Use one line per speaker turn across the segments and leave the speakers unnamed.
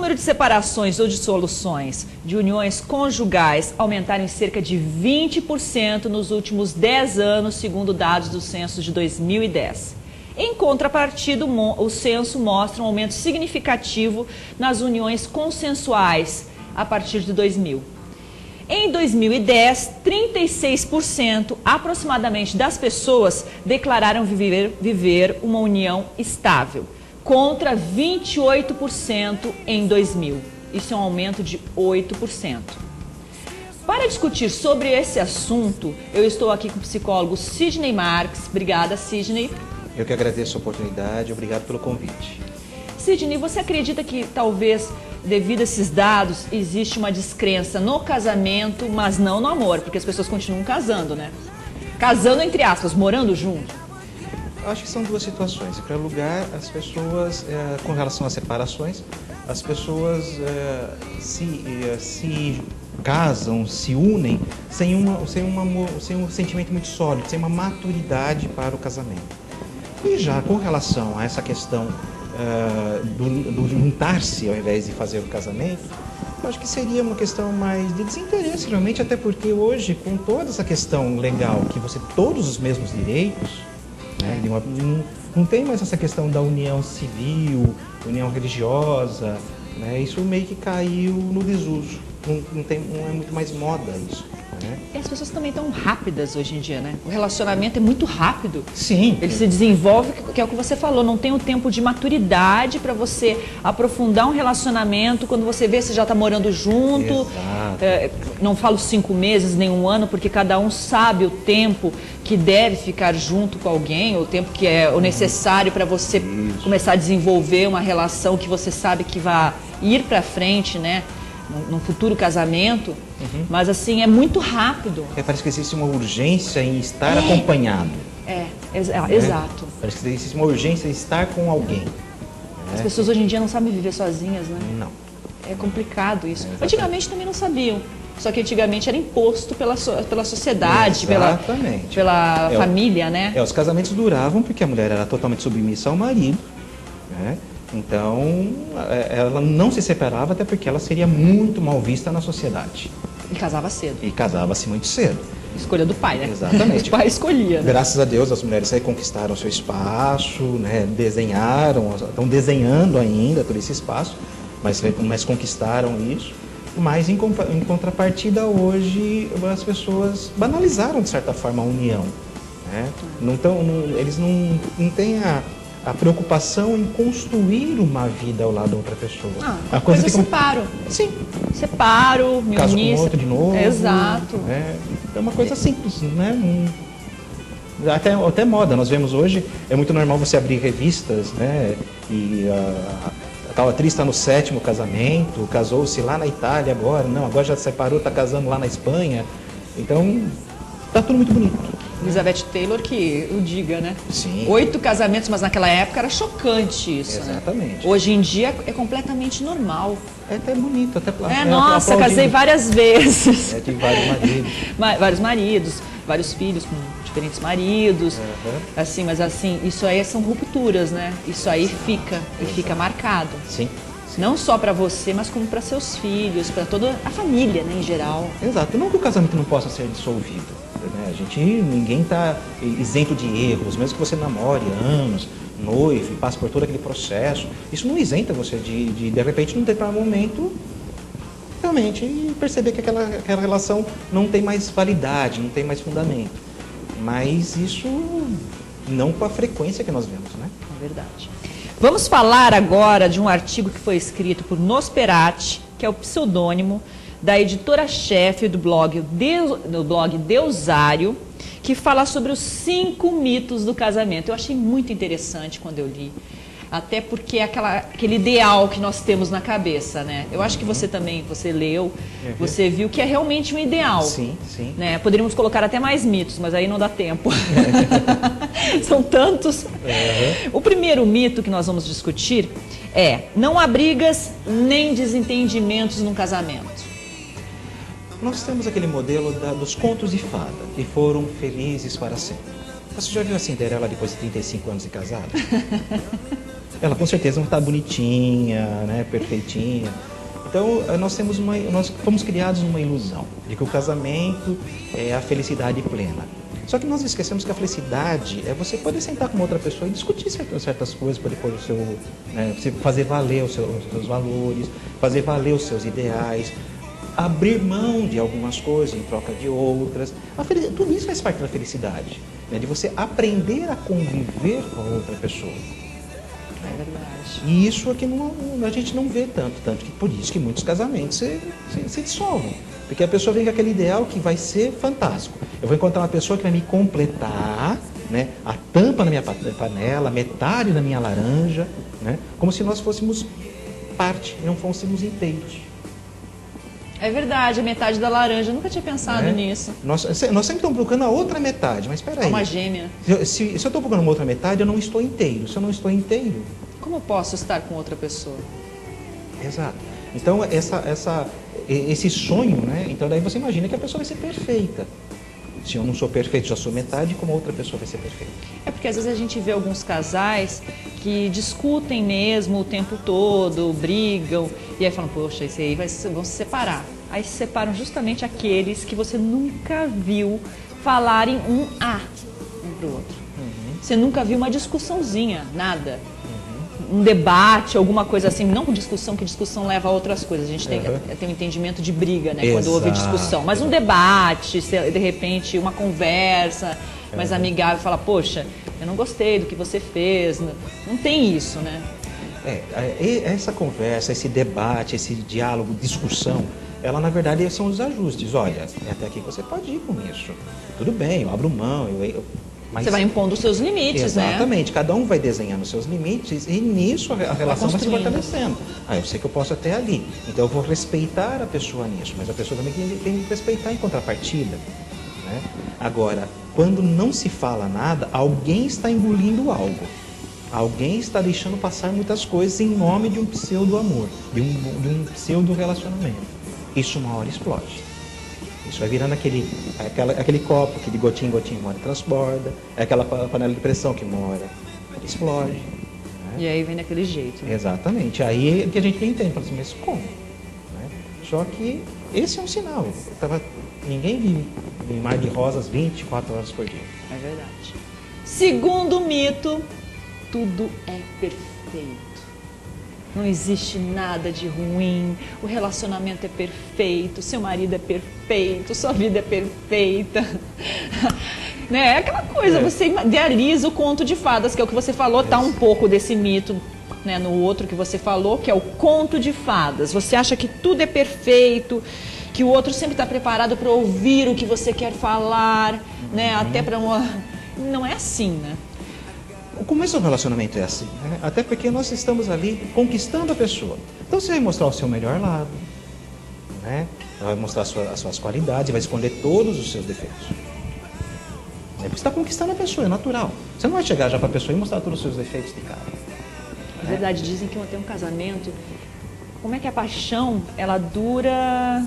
número de separações ou dissoluções de uniões conjugais aumentaram em cerca de 20% nos últimos 10 anos, segundo dados do censo de 2010. Em contrapartida, o censo mostra um aumento significativo nas uniões consensuais a partir de 2000. Em 2010, 36% aproximadamente das pessoas declararam viver uma união estável, contra 28% em 2000. Isso é um aumento de 8%. Para discutir sobre esse assunto, eu estou aqui com o psicólogo Sidney Marques. Obrigada, Sidney.
Eu que agradeço a oportunidade, obrigado pelo convite.
Sidney, você acredita que talvez, devido a esses dados, existe uma descrença no casamento, mas não no amor? Porque as pessoas continuam casando, né? Casando entre aspas, morando junto.
Eu acho que são duas situações. Em primeiro lugar, as pessoas, com relação às separações, as pessoas se casam, se unem sem um sentimento muito sólido, sem uma maturidade para o casamento. E já com relação a essa questão do juntar-se ao invés de fazer o casamento, eu acho que seria uma questão mais de desinteresse, realmente, até porque hoje, com toda essa questão legal, que você tem todos os mesmos direitos, né, não tem mais essa questão da união civil, união religiosa, né, isso meio que caiu no desuso, não é muito mais moda isso. Né?
E as pessoas também estão rápidas hoje em dia, né? O relacionamento é muito rápido.
Sim.
Ele se desenvolve, que é o que você falou, não tem o tempo de maturidade para você aprofundar um relacionamento. Quando você vê, você já está morando junto. Não falo 5 meses, nem 1 ano, porque cada um sabe o tempo que deve ficar junto com alguém, o tempo que é o necessário para você começar a desenvolver uma relação que você sabe que vai ir para frente, né? Num futuro casamento, mas assim, é muito rápido.
Parece que existe uma urgência em estar acompanhado.
Exato.
Parece que existe uma urgência em estar com alguém.
As pessoas hoje em dia não sabem viver sozinhas, né?
Não.
É complicado isso. Antigamente também não sabiam. Só que antigamente era imposto pela sociedade, pela família, né?
Os casamentos duravam porque a mulher era totalmente submissa ao marido, né? Então, ela não se separava até porque ela seria muito mal vista na sociedade.
E casava cedo.
E casava-se muito cedo.
Escolha do pai, né?
Exatamente.
O pai escolhia, né?
Graças a Deus, as mulheres aí conquistaram seu espaço, né? Desenharam, estão desenhando ainda todo esse espaço, mas conquistaram isso. Mas, em contrapartida, hoje, as pessoas banalizaram, de certa forma, a união. Né? Eles não têm a preocupação em construir uma vida ao lado da outra pessoa.
A coisa eu separo.
Sim.
Separo, me
caso com outro de novo.
Exato.
É uma coisa simples, né? Até moda. Nós vemos hoje, é muito normal você abrir revistas, né? E a tal atriz está no 7º casamento, casou-se lá na Itália agora. Não, agora já se separou, está casando lá na Espanha. Então, tá tudo muito bonito.
Elizabeth Taylor, que o diga, né?
Sim.
8 casamentos, mas naquela época era chocante isso.
Exatamente.
Né? Hoje em dia é completamente normal.
É até bonito, até
nossa, casei várias vezes.
Tive vários maridos.
Vários maridos, vários filhos com diferentes maridos. Assim, mas assim, isso aí são rupturas, né? Isso aí fica marcado.
Sim.
Não só para você, mas como para seus filhos, para toda a família, né, em geral.
Exato. Não que o casamento não possa ser dissolvido. Né? Ninguém está isento de erros, mesmo que você namore anos, noivo, e passe por todo aquele processo. Isso não isenta você de repente, num determinado momento, realmente perceber que aquela relação não tem mais validade, não tem mais fundamento. Mas isso não com a frequência que nós vemos, né?
É verdade. Vamos falar agora de um artigo que foi escrito por Nosperati, que é o pseudônimo da editora-chefe do blog Deusário, que fala sobre os 5 mitos do casamento. Eu achei muito interessante quando eu li, até porque é aquele ideal que nós temos na cabeça, né? Eu acho que você também, você leu, você viu que é realmente um ideal.
Sim, sim.
Né? Poderíamos colocar até mais mitos, mas aí não dá tempo. São tantos. O primeiro mito que nós vamos discutir é: não há brigas nem desentendimentos num casamento.
Nós temos aquele modelo dos contos de fada, que foram felizes para sempre. Você já viu a Cinderela depois de 35 anos de casada? ela com certeza não está bonitinha, né, perfeitinha. Então, nós fomos criados numa ilusão de que o casamento é a felicidade plena. Só que nós esquecemos que a felicidade é você poder sentar com outra pessoa e discutir certas coisas, poder pôr você fazer valer os seus valores, fazer valer os seus ideais, abrir mão de algumas coisas em troca de outras. Tudo isso faz parte da felicidade, né? De você aprender a conviver com a outra pessoa.
É verdade.
E isso aqui a gente não vê tanto que por isso que muitos casamentos se dissolvem. Porque a pessoa vem com aquele ideal que vai ser fantástico. Eu vou encontrar uma pessoa que vai me completar, né, a tampa na minha panela, metade da minha laranja, né, como se nós fôssemos parte e não fôssemos inteiros.
É verdade, a metade da laranja. Eu nunca tinha pensado nisso.
Nós sempre estamos procurando a outra metade, mas espera aí.
Uma gêmea.
Se eu estou procurando uma outra metade, eu não estou inteiro. Se eu não estou inteiro...
Como eu posso estar com outra pessoa?
Exato. Então, esse sonho, né? Então, daí você imagina que a pessoa vai ser perfeita. Se eu não sou perfeito, já sou metade, como a outra pessoa vai ser perfeita?
É porque às vezes a gente vê alguns casais que discutem mesmo o tempo todo, brigam, e aí falam, poxa, esse aí vão se separar. Aí se separam justamente aqueles que você nunca viu falarem um pro outro. Você nunca viu uma discussãozinha, nada. Um debate, alguma coisa assim, não com discussão, que discussão leva a outras coisas. A gente tem um entendimento de briga, né? Quando houve discussão. Mas um debate, de repente, uma conversa mais amigável, fala, poxa, eu não gostei do que você fez. Não tem isso, né?
Essa conversa, esse debate, esse diálogo, discussão, ela na verdade são os ajustes. Olha, é até aqui que você pode ir com isso. Tudo bem, eu abro mão, mas
você vai impondo os seus limites, né?
Exatamente, cada um vai desenhando os seus limites e nisso a relação vai se fortalecendo. Eu sei que eu posso até ali, então eu vou respeitar a pessoa nisso, mas a pessoa também tem que respeitar em contrapartida, né? Agora, quando não se fala nada, alguém está engolindo algo. Alguém está deixando passar muitas coisas em nome de um pseudo-amor, de um pseudo-relacionamento. Isso uma hora explode. Isso vai virando aquele copo que de gotinha em gotinha uma hora transborda, é aquela panela de pressão que uma hora explode. Né?
E aí vem daquele jeito. Né?
Exatamente. Aí é que a gente entende, fala assim, mas como? Né? Só que esse é um sinal. Ninguém vive em mar de rosas 24 horas por dia.
É verdade. Segundo mito, tudo é perfeito. Não existe nada de ruim, o relacionamento é perfeito, seu marido é perfeito, sua vida é perfeita. Né? É aquela coisa, você idealiza o conto de fadas, que é o que você falou, tá um pouco desse mito, né, no outro que você falou, que é o conto de fadas. Você acha que tudo é perfeito, que o outro sempre está preparado para ouvir o que você quer falar, né? Até para uma... Não é assim, né?
O começo do relacionamento é assim, né? Até porque nós estamos ali conquistando a pessoa. Então você vai mostrar o seu melhor lado, né? Vai mostrar as suas qualidades, vai esconder todos os seus defeitos. Você está conquistando a pessoa, é natural. Você não vai chegar já para a pessoa e mostrar todos os seus defeitos de cara.
Na verdade, dizem que até um casamento, como é que a paixão, ela dura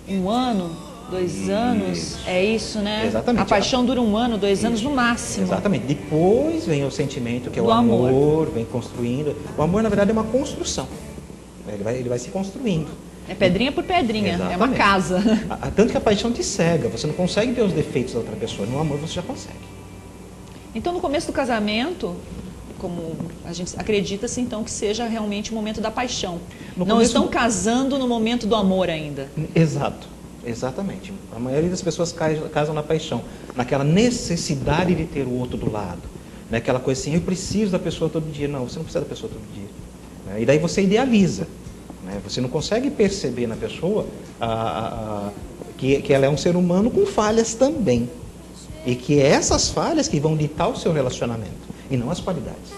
1 ano, 2 anos, é isso, né?
Exatamente.
A paixão dura 1 ano, 2 anos no máximo.
Exatamente. Depois vem o sentimento, que é o amor, vem construindo. O amor, na verdade, é uma construção. Ele vai se construindo.
É pedrinha por pedrinha,
Exatamente.
É uma casa.
Tanto que a paixão te cega, você não consegue ver os defeitos da outra pessoa. No amor você já consegue.
Então, no começo do casamento, como a gente acredita-se, então, que seja realmente o momento da paixão. Não estão casando no momento do amor ainda.
Exato. Exatamente. A maioria das pessoas casam na paixão, naquela necessidade de ter o outro do lado, naquela coisa assim, eu preciso da pessoa todo dia. Não, você não precisa da pessoa todo dia. E daí você idealiza. Você não consegue perceber na pessoa que ela é um ser humano com falhas também. E que é essas falhas que vão ditar o seu relacionamento, e não as qualidades.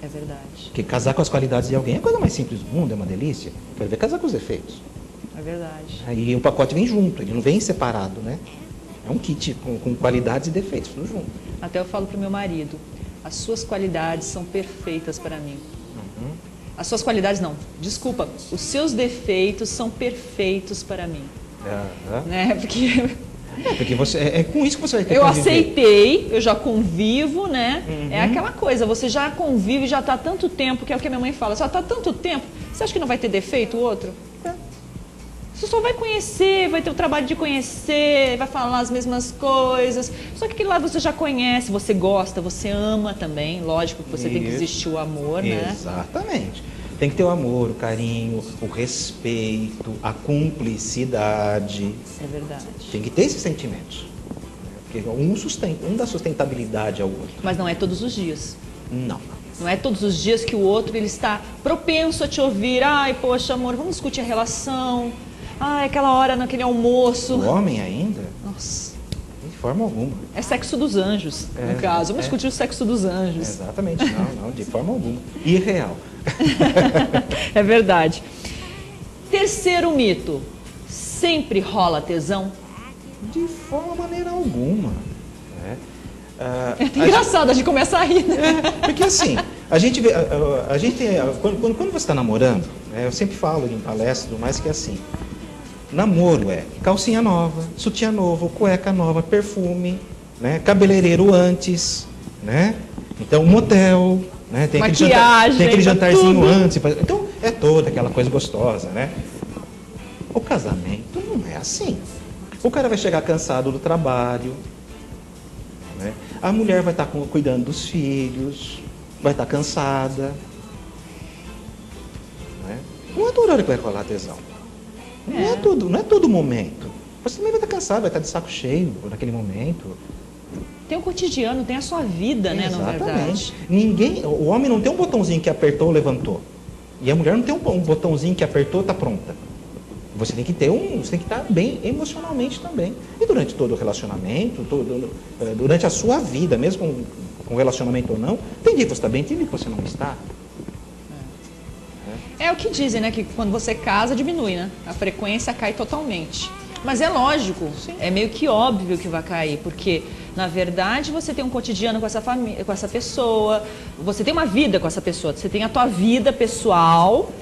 É verdade.
Porque casar com as qualidades de alguém é a coisa mais simples do mundo, é uma delícia. Quero ver casar com os defeitos.
É verdade.
Aí o pacote vem junto, ele não vem separado, né? É um kit com qualidades e defeitos, tudo junto.
Até eu falo pro meu marido, as suas qualidades são perfeitas para mim. As suas qualidades não, desculpa, os seus defeitos são perfeitos para mim. Né? Porque
Porque você, é com isso que você vai ter que
Eu
conviver.
aceitei, eu já convivo, né? É aquela coisa, você já convive, já está há tanto tempo, que é o que a minha mãe fala, já está há tanto tempo, você acha que não vai ter defeito o outro? Você só vai conhecer, vai ter o trabalho de conhecer, vai falar as mesmas coisas. Só que aquele lá você já conhece, você gosta, você ama também. Lógico que você tem que existir o amor, né?
Exatamente. Tem que ter o amor, o carinho, o respeito, a cumplicidade.
É verdade.
Tem que ter esses sentimentos. Porque um dá sustentabilidade ao outro.
Mas não é todos os dias.
Não.
Não é todos os dias que o outro ele está propenso a te ouvir. Ai, poxa, amor, vamos discutir a relação. Ai, aquela hora naquele almoço.
O homem ainda?
Nossa.
De forma alguma.
É sexo dos anjos, no caso. Vamos discutir o sexo dos anjos.
Exatamente. Não, de forma alguma. Irreal.
É verdade. Terceiro mito. Sempre rola tesão?
De forma maneira alguma. Né?
Engraçado, a gente começa a rir, né?
Porque assim, a gente vê, quando você está namorando, eu sempre falo em palestras e tudo mais que é assim, namoro é calcinha nova, sutiã novo, cueca nova, perfume, né? Cabeleireiro antes, né? Então motel, né? Tem
maquiagem,
aquele jantarzinho
tudo
antes, então é toda aquela coisa gostosa, né? O casamento não é assim. O cara vai chegar cansado do trabalho, né? A mulher vai estar cuidando dos filhos, vai estar cansada. Né? Não é toda hora que vai rolar tesão. Não é todo momento. Você também vai estar cansado, vai estar de saco cheio naquele momento.
Tem o cotidiano, tem a sua vida, né, na verdade.
O homem não tem um botãozinho que apertou, levantou. E a mulher não tem um botãozinho que apertou, está pronta. Você tem que estar bem emocionalmente também. E durante todo o relacionamento, durante a sua vida, mesmo com relacionamento ou não, tem dia que você está bem, tem dia que você não está.
É o que dizem, né? Que quando você casa, diminui, né? A frequência cai totalmente. Mas é lógico, é meio que óbvio que vai cair, porque, na verdade, você tem um cotidiano com essa família, com essa pessoa, você tem uma vida com essa pessoa, você tem a tua vida pessoal,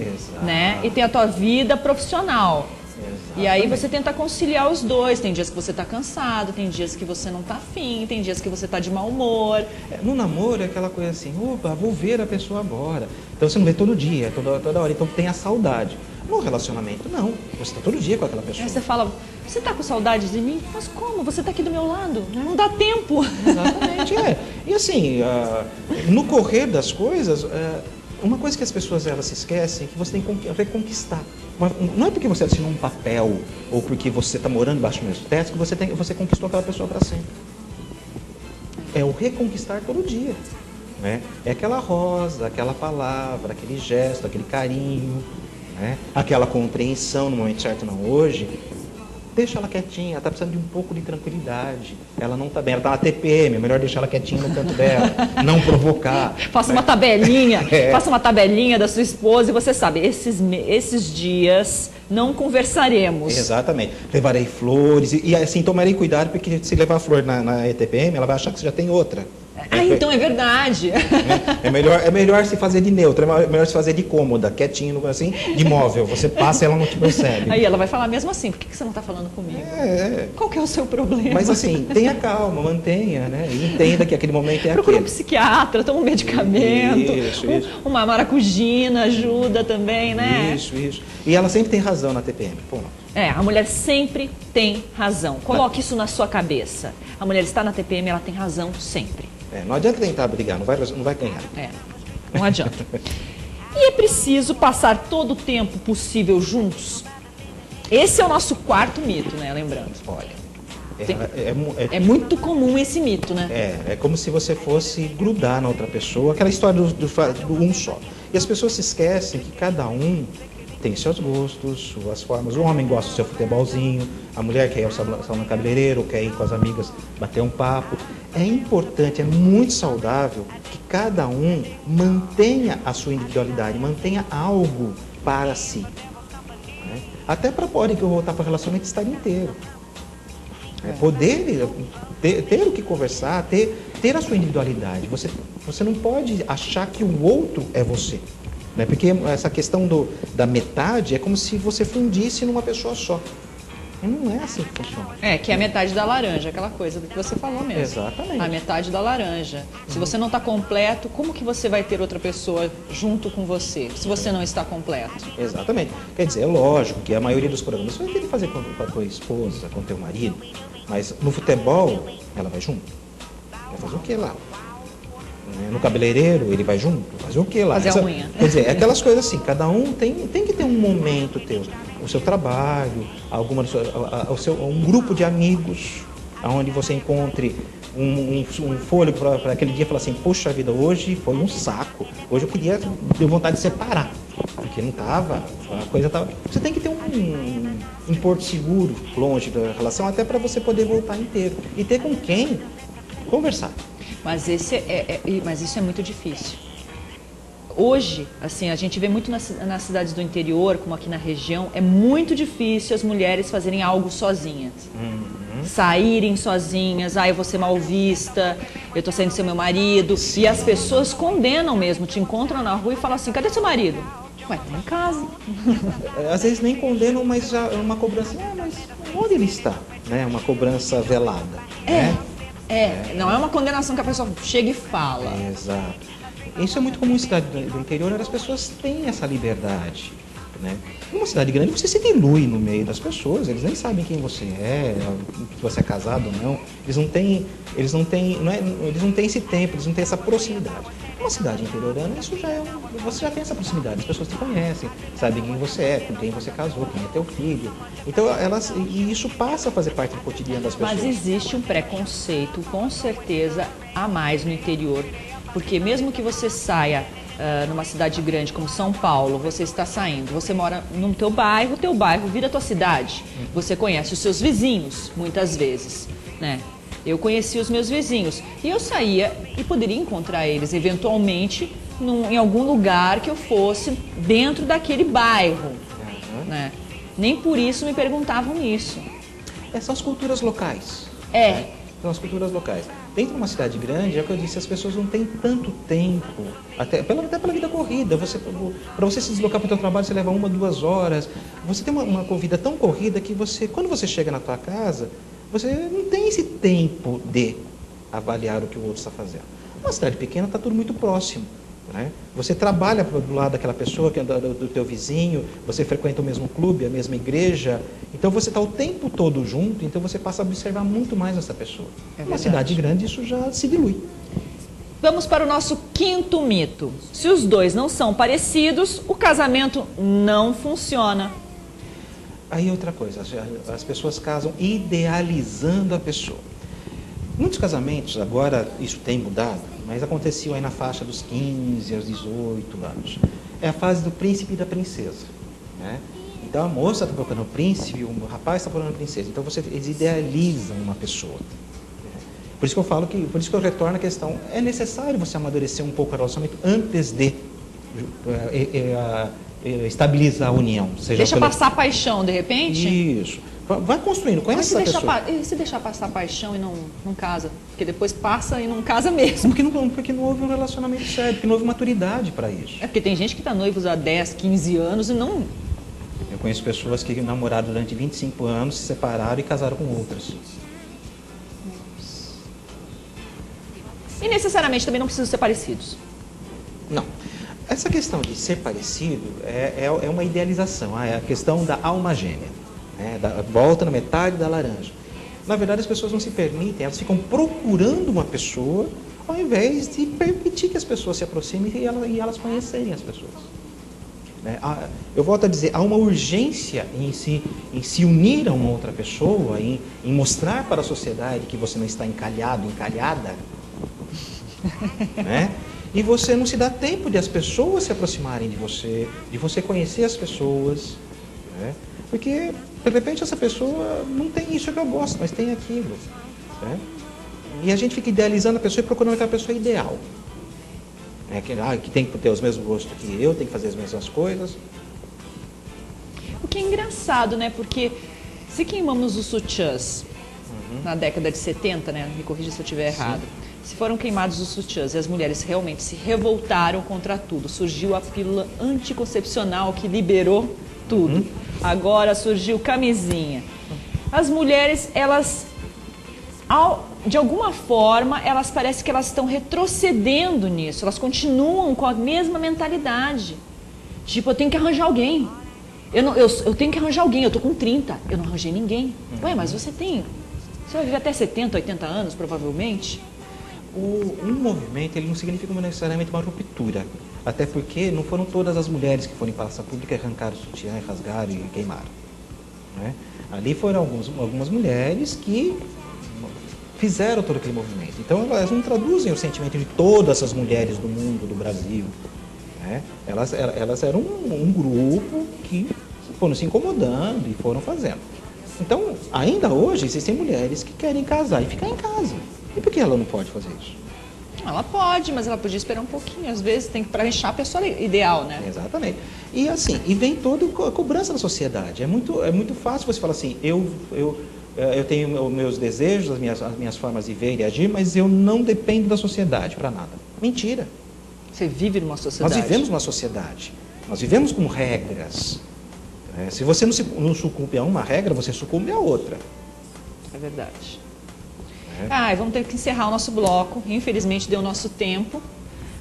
né? E tem a tua vida profissional. Exatamente. E aí você tenta conciliar os dois. Tem dias que você está cansado, tem dias que você não está afim, tem dias que você está de mau humor.
No namoro é aquela coisa assim, opa, vou ver a pessoa agora. Então você não vê todo dia, toda hora, então tem a saudade. No relacionamento, não. Você está todo dia com aquela pessoa.
Aí você fala, você está com saudade de mim? Mas como? Você está aqui do meu lado? Não dá tempo.
Exatamente, E assim, no correr das coisas, uma coisa que as pessoas elas se esquecem é que você tem que reconquistar. Não é porque você assinou um papel ou porque você está morando embaixo do mesmo teto que você conquistou aquela pessoa para sempre. É o reconquistar todo dia. Né? É aquela rosa, aquela palavra, aquele gesto, aquele carinho. Né? Aquela compreensão no momento certo, não hoje, deixa ela quietinha, ela está precisando de um pouco de tranquilidade, ela não está bem, ela está na TPM, é melhor deixar ela quietinha no canto dela, não provocar.
Faça uma tabelinha, faça uma tabelinha da sua esposa e você sabe, esses dias não conversaremos.
Exatamente, levarei flores e assim tomarei cuidado, porque se levar flor na TPM, ela vai achar que você já tem outra.
Então é verdade.
É melhor se fazer de neutro, é melhor se fazer de cômoda, quietinho, assim, de móvel. Você passa e ela não te percebe.
Aí ela vai falar mesmo assim, por que você não está falando comigo? Qual que é o seu problema?
Mas assim, tenha calma, mantenha, né? E entenda que aquele momento é
Procura
aquele.
um psiquiatra, toma um medicamento.
Isso.
Uma maracujina ajuda também, né?
Isso. E ela sempre tem razão na TPM, ponto.
A mulher sempre tem razão. Coloque isso na sua cabeça. A mulher está na TPM, ela tem razão sempre.
Não adianta tentar brigar, não vai ganhar.
Não adianta. E é preciso passar todo o tempo possível juntos? Esse é o nosso quarto mito, né? Lembrando.
Olha,
é muito comum esse mito, né?
É como se você fosse grudar na outra pessoa, aquela história do um só. E as pessoas se esquecem que cada um tem seus gostos, suas formas. O homem gosta do seu futebolzinho, a mulher quer ir ao salão cabeleireiro, quer ir com as amigas bater um papo. É importante, é muito saudável que cada um mantenha a sua individualidade, mantenha algo para si. Né? Até para poder voltar para o relacionamento estar inteiro. Poder ter o que conversar, ter a sua individualidade. Você não pode achar que o outro é você. Né? Porque essa questão da metade é como se você fundisse numa pessoa só. E não é assim que funciona.
Que é a metade da laranja, aquela coisa que você falou mesmo.
Exatamente.
A metade da laranja. Se você não está completo, como que você vai ter outra pessoa junto com você, se você não está completo?
Exatamente. Quer dizer, é lógico que a maioria dos programas você vai ter que fazer com a tua esposa, com o teu marido, mas no futebol, ela vai junto. Vai fazer o que lá? No cabeleireiro, ele vai junto? Fazer o que lá?
Fazer a unha.
Quer dizer, é aquelas coisas assim, cada um tem que ter um momento teu. O seu trabalho, um grupo de amigos, onde você encontre um fôlego para aquele dia e falar assim, poxa vida, hoje foi um saco. Hoje deu vontade de separar. Porque não estava, a coisa estava... Você tem que ter um porto seguro, longe da relação, até para você poder voltar inteiro. E ter com quem conversar.
Mas isso é muito difícil. Hoje, assim, a gente vê muito nas cidades do interior, como aqui na região, é muito difícil as mulheres fazerem algo sozinhas. Saírem sozinhas, eu vou ser mal vista, eu tô saindo sem meu marido. Sim. E as pessoas condenam mesmo, te encontram na rua e falam assim, cadê seu marido? Ué, tá em casa.
Às vezes nem condenam, mas já é uma cobrança, mas onde ele está? Né? Uma cobrança velada. Né?
Não é uma condenação que a pessoa chega e fala.
Exato. Isso é muito comum em cidade do interior, onde as pessoas têm essa liberdade. Né? Numa cidade grande você se dilui no meio das pessoas, eles nem sabem quem você é, se você é casado ou não. Eles não têm esse tempo, eles não têm essa proximidade. Numa cidade interiorana, isso você já tem essa proximidade, as pessoas te conhecem, sabem quem você é, com quem você casou, quem é teu filho. Então, e isso passa a fazer parte do cotidiano das pessoas.
Mas existe um preconceito, com certeza, a mais no interior, porque mesmo que você saia numa cidade grande como São Paulo, você está saindo, você mora no teu bairro vira a tua cidade. Você conhece os seus vizinhos, muitas vezes, né? Eu conheci os meus vizinhos e eu saía e poderia encontrar eles eventualmente em algum lugar que eu fosse dentro daquele bairro, né? Nem por isso me perguntavam isso.
São as culturas locais. São as culturas locais. Dentro de uma cidade grande, é o que eu disse, as pessoas não têm tanto tempo, até pela vida corrida. Para você se deslocar para o seu trabalho, você leva 1, 2 horas. Você tem uma vida tão corrida que quando você chega na tua casa, você não tem esse tempo de avaliar o que o outro está fazendo. Uma cidade pequena está tudo muito próximo. Né? Você trabalha do lado daquela pessoa, do teu vizinho, você frequenta o mesmo clube, a mesma igreja, então você está o tempo todo junto, então você passa a observar muito mais essa pessoa. Uma cidade grande, isso já se dilui.
Vamos para o nosso quinto mito. Se os dois não são parecidos, o casamento não funciona.
Aí outra coisa, as pessoas casam idealizando a pessoa. Muitos casamentos, agora isso tem mudado, mas aconteciam aí na faixa dos 15 aos 18 anos. É a fase do príncipe e da princesa. Né? Então a moça está procurando o príncipe, o rapaz está procurando a princesa. Então eles idealizam uma pessoa. Por isso que eu retorno à questão, é necessário você amadurecer um pouco o relacionamento antes de estabilizar a união.
Deixa passar a paixão, de repente?
Isso. Vai construindo, conhece essa pessoa.
E se deixar passar a paixão e não casa? Porque depois passa e não casa mesmo.
Porque não houve um relacionamento sério, porque não houve maturidade para isso.
É porque tem gente que está noivos há 10, 15 anos e não...
Eu conheço pessoas que namoraram durante 25 anos, se separaram e casaram com outras.
E necessariamente também não precisam ser parecidos.
Não. Essa questão de ser parecido é uma idealização, é a questão da alma gêmea. Volta na metade da laranja. Na verdade, as pessoas não se permitem, elas ficam procurando uma pessoa ao invés de permitir que as pessoas se aproximem e elas conhecerem as pessoas. Eu volto a dizer, há uma urgência em se unir a uma outra pessoa, em mostrar para a sociedade que você não está encalhado, encalhada, né? E você não se dá tempo de as pessoas se aproximarem de você conhecer as pessoas, né? Porque, de repente, essa pessoa não tem isso que eu gosto, mas tem aquilo. Né? E a gente fica idealizando a pessoa e procurando aquela pessoa ideal. Que tem que ter os mesmos gostos que eu, tem que fazer as mesmas coisas.
O que é engraçado, né? Porque se queimamos os sutiãs na década de 70, né? Me corrija se eu estiver errado. Se foram queimados os sutiãs e as mulheres realmente se revoltaram contra tudo, surgiu a pílula anticoncepcional que liberou tudo. Agora surgiu camisinha. as mulheres, elas, de alguma forma, elas parecem que elas estão retrocedendo nisso, elas continuam com a mesma mentalidade. Tipo, eu tenho que arranjar alguém. Eu tenho que arranjar alguém, eu tô com 30, eu não arranjei ninguém. Ué, mas você vai viver até 70, 80 anos, provavelmente.
Um movimento, ele não significa necessariamente uma ruptura. Até porque não foram todas as mulheres que foram em praça pública e arrancaram o sutiã, rasgaram e queimaram. Né? Ali foram algumas mulheres que fizeram todo aquele movimento. Então elas não traduzem o sentimento de todas as mulheres do mundo, do Brasil. Né? Elas eram um grupo que foram se incomodando e foram fazendo. Então, ainda hoje, existem mulheres que querem casar e ficar em casa. E por que ela não pode fazer isso?
Ela pode, mas ela podia esperar um pouquinho. Às vezes tem que preencher a pessoa ideal, né?
Exatamente. E assim, e vem toda a cobrança da sociedade. É muito fácil você falar assim, eu tenho meus desejos, as minhas formas de ver e agir, mas eu não dependo da sociedade para nada. Mentira.
Você vive numa sociedade.
Nós vivemos numa sociedade. Nós vivemos com regras. Se você não sucumbe a uma regra, você sucumbe a outra.
É verdade. Vamos ter que encerrar o nosso bloco. Infelizmente deu o nosso tempo,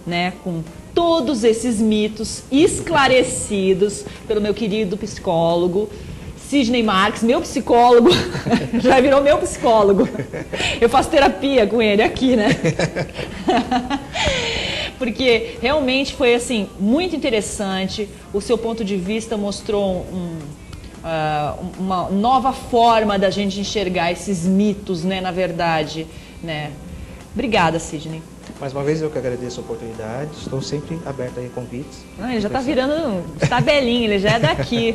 né? Com todos esses mitos esclarecidos pelo meu querido psicólogo Sidney Marques, meu psicólogo. Já virou meu psicólogo. Eu faço terapia com ele aqui, né? Porque realmente foi assim muito interessante. O seu ponto de vista mostrou uma nova forma da gente enxergar esses mitos, né, na verdade, né? Obrigada, Sidney.
Mais uma vez eu que agradeço a oportunidade, estou sempre aberto a convites.
Ele já está virando tabelinha, ele já é daqui.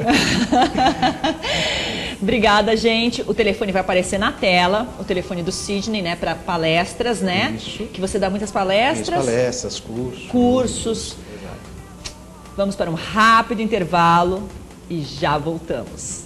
Obrigada, gente. O telefone vai aparecer na tela, o telefone do Sidney, né, para palestras, né? Isso. Que você dá muitas palestras.
Palestras, cursos.
Exato. Vamos para um rápido intervalo e já voltamos.